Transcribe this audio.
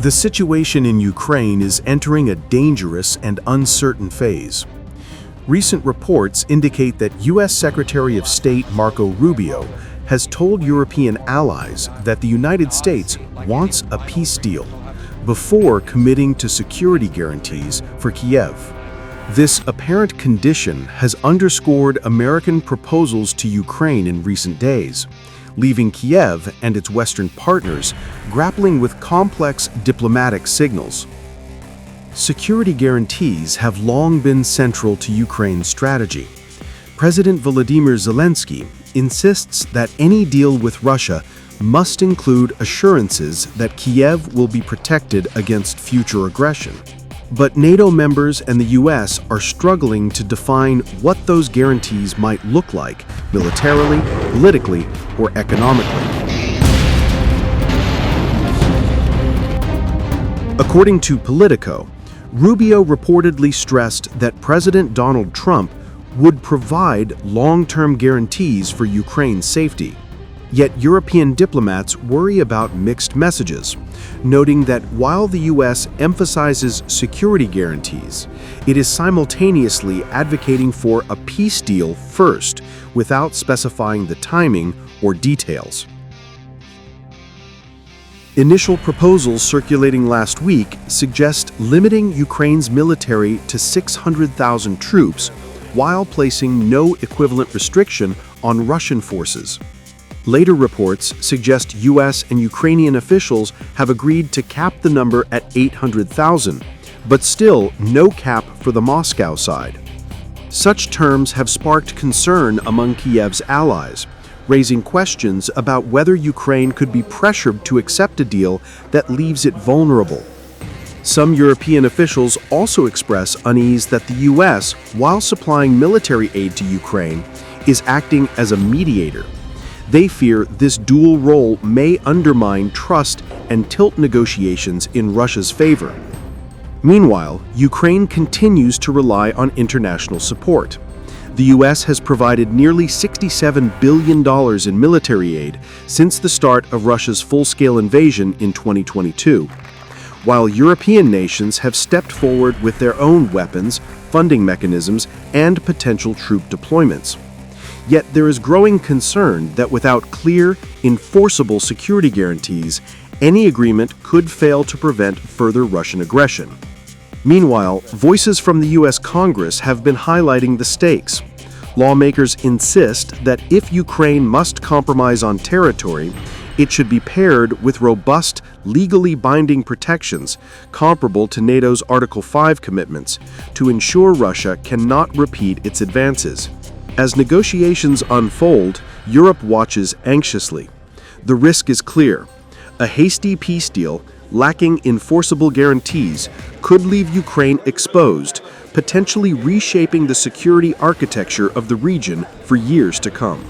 The situation in Ukraine is entering a dangerous and uncertain phase. Recent reports indicate that U.S. Secretary of State Marco Rubio has told European allies that the United States wants a peace deal before committing to security guarantees for Kyiv. This apparent condition has underscored American proposals to Ukraine in recent days, leaving Kyiv and its Western partners grappling with complex diplomatic signals. Security guarantees have long been central to Ukraine's strategy. President Volodymyr Zelensky insists that any deal with Russia must include assurances that Kyiv will be protected against future aggression. But NATO members and the U.S. are struggling to define what those guarantees might look like militarily, politically, or economically. According to Politico, Rubio reportedly stressed that President Donald Trump would provide long-term guarantees for Ukraine's safety. Yet European diplomats worry about mixed messages, noting that while the U.S. emphasizes security guarantees, it is simultaneously advocating for a peace deal first, without specifying the timing or details. Initial proposals circulating last week suggest limiting Ukraine's military to 600,000 troops while placing no equivalent restriction on Russian forces. Later reports suggest U.S. and Ukrainian officials have agreed to cap the number at 800,000, but still no cap for the Moscow side. Such terms have sparked concern among Kyiv's allies, raising questions about whether Ukraine could be pressured to accept a deal that leaves it vulnerable. Some European officials also express unease that the U.S., while supplying military aid to Ukraine, is acting as a mediator. They fear this dual role may undermine trust and tilt negotiations in Russia's favor. Meanwhile, Ukraine continues to rely on international support. The U.S. has provided nearly $67 billion in military aid since the start of Russia's full-scale invasion in 2022, while European nations have stepped forward with their own weapons, funding mechanisms, and potential troop deployments. Yet there is growing concern that without clear, enforceable security guarantees, any agreement could fail to prevent further Russian aggression. Meanwhile, voices from the U.S. Congress have been highlighting the stakes. Lawmakers insist that if Ukraine must compromise on territory, it should be paired with robust, legally binding protections comparable to NATO's Article 5 commitments to ensure Russia cannot repeat its advances. As negotiations unfold, Europe watches anxiously. The risk is clear. A hasty peace deal, lacking enforceable guarantees, could leave Ukraine exposed, potentially reshaping the security architecture of the region for years to come.